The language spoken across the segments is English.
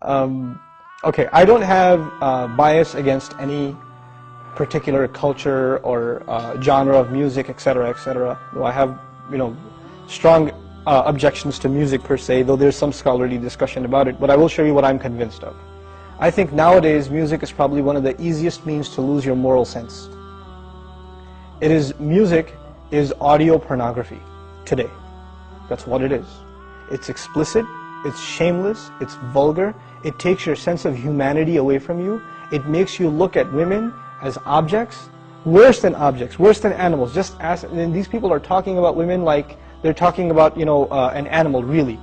Okay, I don't have bias against any particular culture or genre of music, etc., etc. Though I have, strong objections to music per se, though there's some scholarly discussion about it. But I will show you what I'm convinced of. I think nowadays music is probably one of the easiest means to lose your moral sense. Music is audio pornography today. That's what it is. It's explicit, it's shameless, it's vulgar, it takes your sense of humanity away from you, it makes you look at women as objects, worse than animals. And these people are talking about women like they're talking about, an animal, really.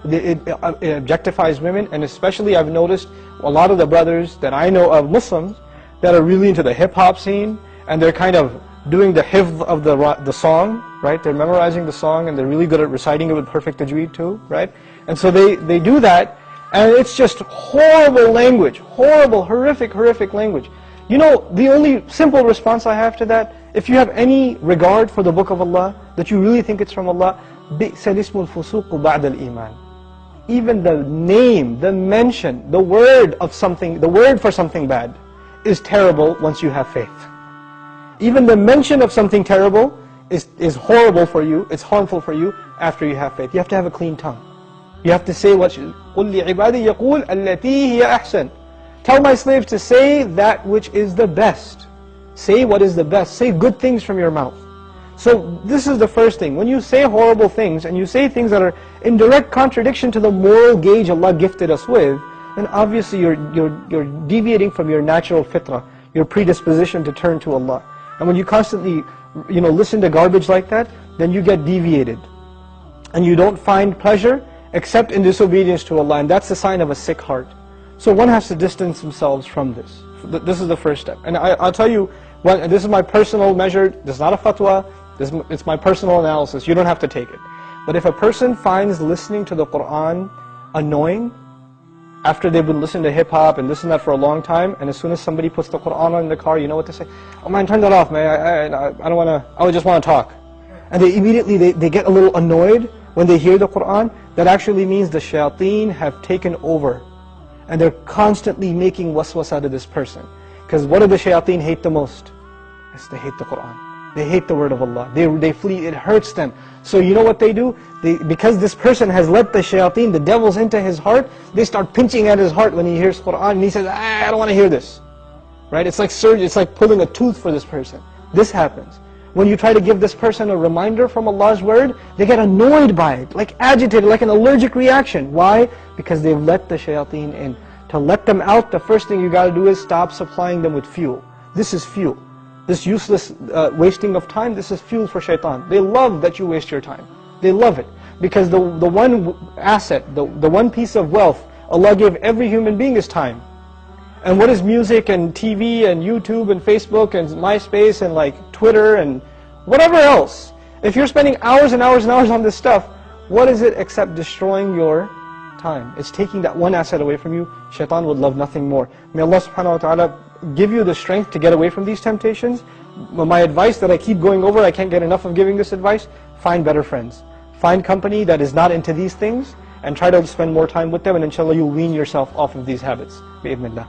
It objectifies women, and especially I've noticed a lot of the brothers that I know of, Muslims, that are really into the hip-hop scene, and they're kind of doing the hifz of the song, right? They're memorizing the song, and they're really good at reciting it with perfect tajweed too, right? And so they do that, and it's just horrible language, horrible, horrific language. The only simple response I have to that, if you have any regard for the book of Allah, that you really think it's from Allah, بِئْسَ الْإِسْمُ الْفُسُوقُ بَعْدَ الْإِيمَانِ. Even the name, the mention, the word for something bad is terrible once you have faith. Even the mention of something terrible is horrible for you, it's harmful for you after you have faith. You have to have a clean tongue. You have to say what قُلْ لِعِبَادِي يَقُولْ الَّتِي هِيَ أَحْسَنُ. Tell my slaves to say that which is the best. Say what is the best. Say good things from your mouth. So this is the first thing. When you say horrible things, and you say things that are in direct contradiction to the moral gauge Allah gifted us with, then obviously you're deviating from your natural fitrah, your predisposition to turn to Allah. And when you constantly listen to garbage like that, then you get deviated. And you don't find pleasure except in disobedience to Allah, and that's a sign of a sick heart. So one has to distance themselves from this. This is the first step. And I'll tell you, this is my personal measure, this is not a fatwa, it's my personal analysis, you don't have to take it. But if a person finds listening to the Qur'an annoying, after they've been listening to hip-hop and this and that for a long time, and as soon as somebody puts the Qur'an on in the car, you know what they say? Oh man, turn that off, man, I don't want to, I just want to talk. And they immediately, they get a little annoyed when they hear the Qur'an. That actually means the shayateen have taken over. And they're constantly making waswasa to this person. Because what do the shayateen hate the most? Yes, they hate the Qur'an. They hate the word of Allah. They flee, it hurts them. So you know what they do? Because this person has let the shayateen, the devils, into his heart, they start pinching at his heart when he hears Qur'an, and he says, I don't want to hear this. Right? It's like surgery, it's like pulling a tooth for this person. This happens. When you try to give this person a reminder from Allah's word, they get annoyed by it, like agitated, like an allergic reaction. Why? Because they've let the shayateen in. To let them out, the first thing you got to do is stop supplying them with fuel. This is fuel. This useless wasting of time, this is fuel for shaitan. They love that you waste your time. They love it. Because the one asset, the one piece of wealth Allah gave every human being is time. And what is music and TV and YouTube and Facebook and MySpace and like Twitter and whatever else? If you're spending hours and hours and hours on this stuff, what is it except destroying your time? It's taking that one asset away from you. Shaitan would love nothing more. May Allah subhanahu wa ta'ala give you the strength to get away from these temptations. My advice that I keep going over, I can't get enough of giving this advice, find better friends. Find company that is not into these things and try to spend more time with them, and inshallah you'll wean yourself off of these habits. Bi-idhnillah.